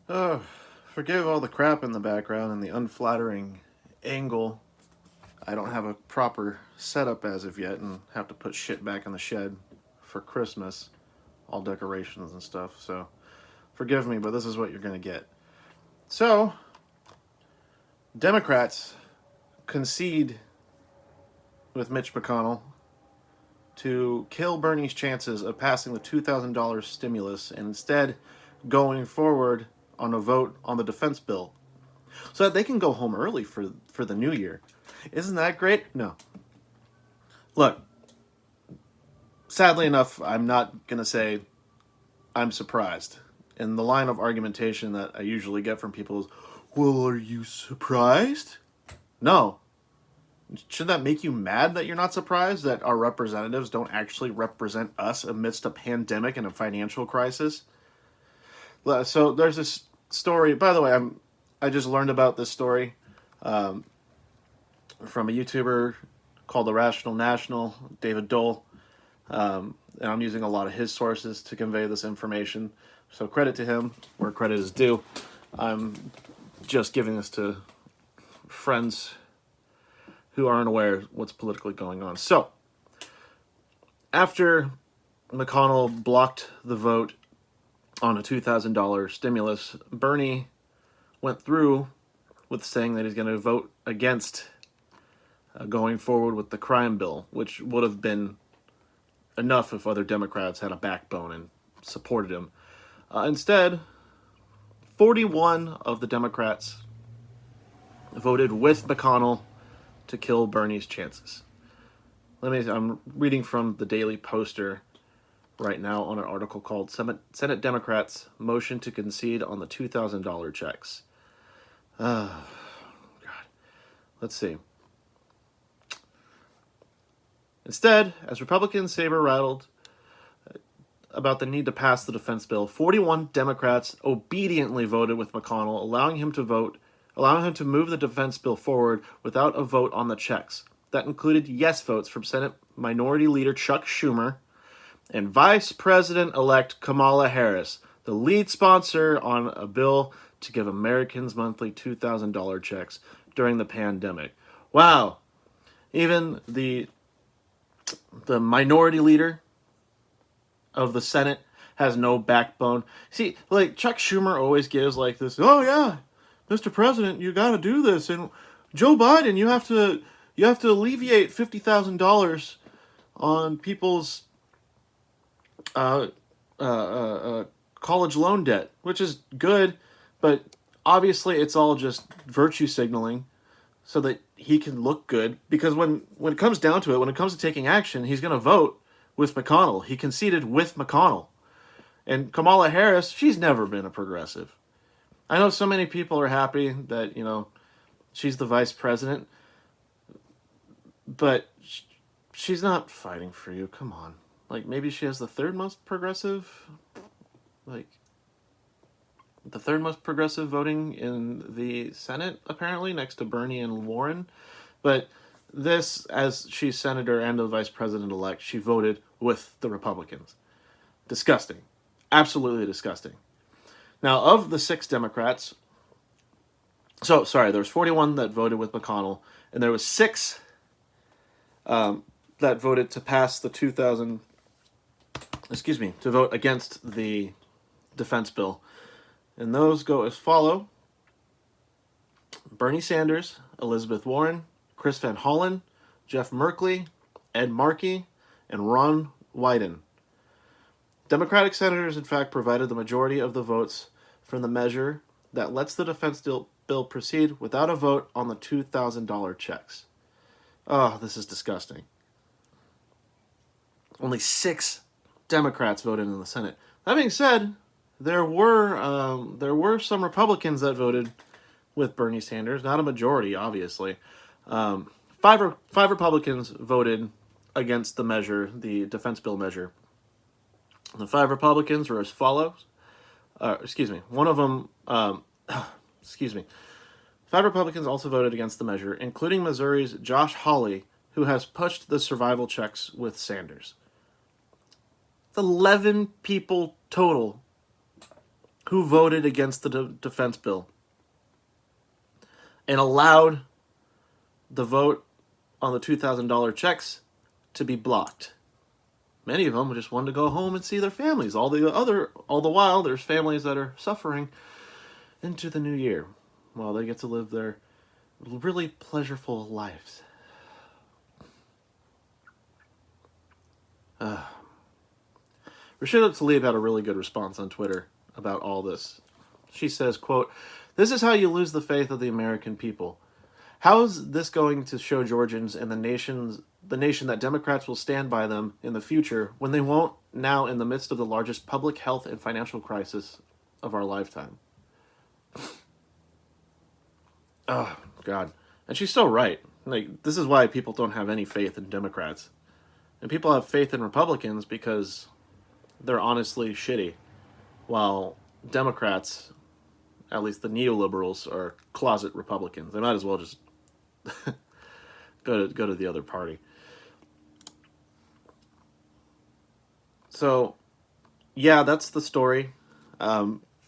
Oh, forgive all the crap in the background and the unflattering angle. I don't have a proper setup as of yet and have to put shit back in the shed for Christmas. All decorations and stuff, so forgive me, but this is what you're going to get. So, Democrats concede with Mitch McConnell to kill Bernie's chances of passing the $2,000 stimulus and instead going forward on a vote on the defense bill so that they can go home early for the new year. Isn't that great? No. Look, sadly enough, I'm not going to say I'm surprised. And the line of argumentation that I usually get from people is, well, are you surprised? No. Should that make you mad that you're not surprised that our representatives don't actually represent us amidst a pandemic and a financial crisis? So there's this story. By the way, I just learned about this story from a YouTuber called The Rational National, David Dole. And I'm using a lot of his sources to convey this information. So credit to him where credit is due. I'm just giving this to friends who aren't aware of what's politically going on. So, after McConnell blocked the vote on a $2,000 stimulus, Bernie went through with saying that he's going to vote against going forward with the crime bill, which would have been enough if other Democrats had a backbone and supported him. Instead, 41 of the Democrats voted with McConnell to kill Bernie's chances. I'm reading from the Daily Poster right now on an article called Senate Democrats Motion to Concede on the $2,000 Checks. God. Let's see. Instead, as Republicans saber-rattled about the need to pass the defense bill, 41 Democrats obediently voted with McConnell, allowing him to move the defense bill forward without a vote on the checks. That included yes votes from Senate Minority Leader Chuck Schumer and Vice President-elect Kamala Harris, the lead sponsor on a bill to give Americans monthly $2,000 checks during the pandemic. Wow. Even the minority leader of the Senate has no backbone. See, like Chuck Schumer always gives like this, oh yeah, Mr. President, you got to do this, and Joe Biden, you have to alleviate $50,000 on people's college loan debt, which is good, but obviously it's all just virtue signaling so that he can look good. Because when it comes down to it, when it comes to taking action, he's going to vote with McConnell. He conceded with McConnell. And Kamala Harris, she's never been a progressive. I know so many people are happy that, she's the vice president, but she's not fighting for you. Come on. Like, maybe she has the third most progressive voting in the Senate, apparently, next to Bernie and Warren. But this, as she's senator and the vice president-elect, she voted with the Republicans. Disgusting. Absolutely disgusting. Now, of the 6 Democrats, there was 41 that voted with McConnell, and there was 6 that voted to pass the to vote against the defense bill. And those go as follow: Bernie Sanders, Elizabeth Warren, Chris Van Hollen, Jeff Merkley, Ed Markey, and Ron Wyden. Democratic senators, in fact, provided the majority of the votes for the measure that lets the defense bill proceed without a vote on the $2,000 checks. Oh, this is disgusting. Only 6 Democrats voted in the Senate. That being said, there were some Republicans that voted with Bernie Sanders. Not a majority, obviously. 5 Republicans voted against the measure, the defense bill measure. The 5 Republicans were as follows. One of them. 5 Republicans also voted against the measure, including Missouri's Josh Hawley, who has pushed the survival checks with Sanders. 11 people total who voted against the defense bill and allowed the vote on the $2,000 checks to be blocked. Many of them just wanted to go home and see their families. All the while, there's families that are suffering into the new year while they get to live their really pleasureful lives. Rashida Tlaib had a really good response on Twitter about all this. She says, quote, "This is how you lose the faith of the American people. How is this going to show Georgians and the nation that Democrats will stand by them in the future when they won't now in the midst of the largest public health and financial crisis of our lifetime?" Oh, God. And she's so right. Like, this is why people don't have any faith in Democrats. And people have faith in Republicans because they're honestly shitty. While Democrats, at least the neoliberals, are closet Republicans. They might as well just go to the other party. So, yeah, that's the story.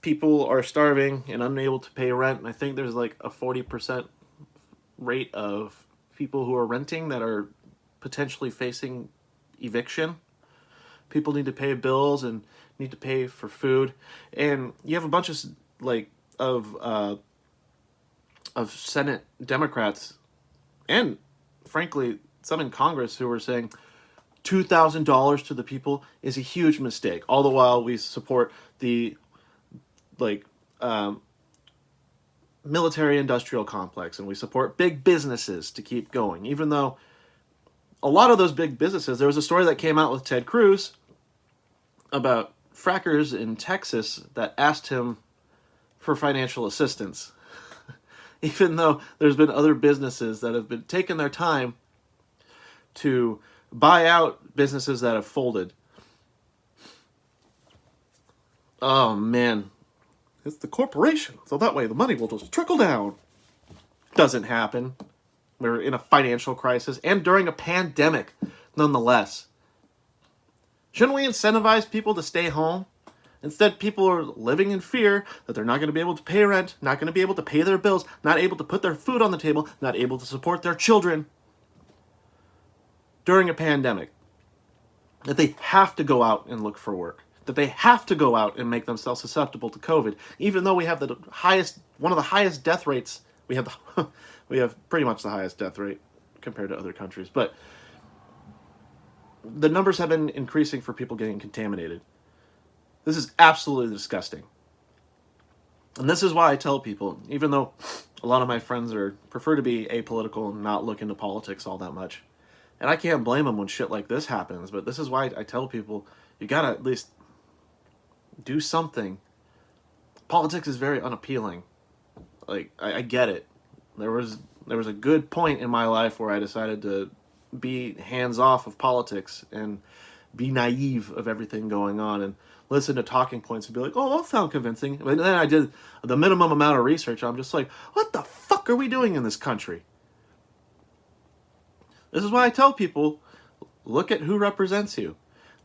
People are starving and unable to pay rent. And I think there's like a 40% rate of people who are renting that are potentially facing eviction. People need to pay bills and need to pay for food. And you have a bunch of Senate Democrats and, frankly, some in Congress who are saying $2,000 to the people is a huge mistake. All the while we support the military-industrial complex and we support big businesses to keep going. Even though a lot of those big businesses, there was a story that came out with Ted Cruz about frackers in Texas that asked him for financial assistance. Even though there's been other businesses that have been taking their time to buy out businesses that have folded. Oh, man. It's the corporation, so that way the money will just trickle down. Doesn't happen. We're in a financial crisis and during a pandemic, nonetheless. Shouldn't we incentivize people to stay home? Instead, people are living in fear that they're not going to be able to pay rent, not going to be able to pay their bills, not able to put their food on the table, not able to support their children during a pandemic. That they have to go out and look for work. That they have to go out and make themselves susceptible to COVID, even though we have one of the highest death rates. We have pretty much the highest death rate compared to other countries, but the numbers have been increasing for people getting contaminated. This is absolutely disgusting. And this is why I tell people, even though a lot of my friends prefer to be apolitical and not look into politics all that much, and I can't blame them when shit like this happens, but this is why I tell people, you gotta at least do something. Politics is very unappealing. Like, I get it. There was a good point in my life where I decided to be hands-off of politics and be naive of everything going on and listen to talking points and be like, oh, that sounds convincing. But then I did the minimum amount of research. I'm just like, what the fuck are we doing in this country? This is why I tell people, look at who represents you.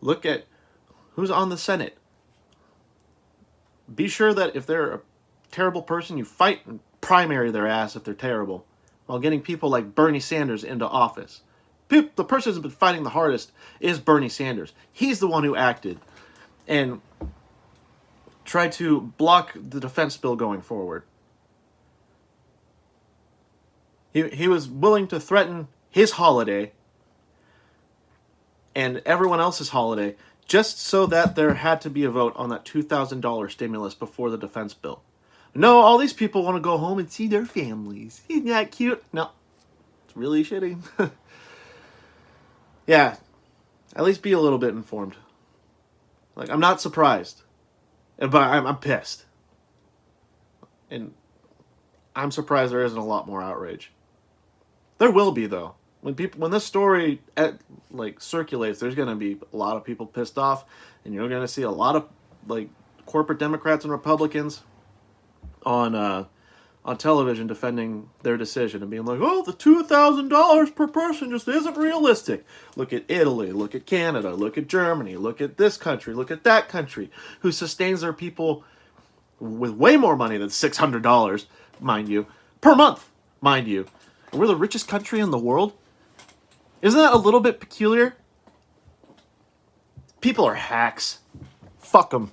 Look at who's on the Senate. Be sure that if they're a terrible person, you fight and primary their ass if they're terrible, while getting people like Bernie Sanders into office. The person who's been fighting the hardest is Bernie Sanders. He's the one who acted and tried to block the defense bill going forward. He was willing to threaten his holiday and everyone else's holiday just so that there had to be a vote on that $2,000 stimulus before the defense bill. No, all these people want to go home and see their families. Isn't that cute? No, it's really shitty. Yeah, at least be a little bit informed. Like, I'm not surprised, but I'm pissed. And I'm surprised there isn't a lot more outrage. There will be, though. When this story circulates, there's going to be a lot of people pissed off, and you're going to see a lot of corporate Democrats and Republicans on television defending their decision and being like, oh, the $2,000 per person just isn't realistic. Look at Italy, look at Canada, look at Germany, look at this country, look at that country, who sustains their people with way more money than $600, mind you, per month, mind you. And we're the richest country in the world. Isn't that a little bit peculiar? People are hacks. Fuck them.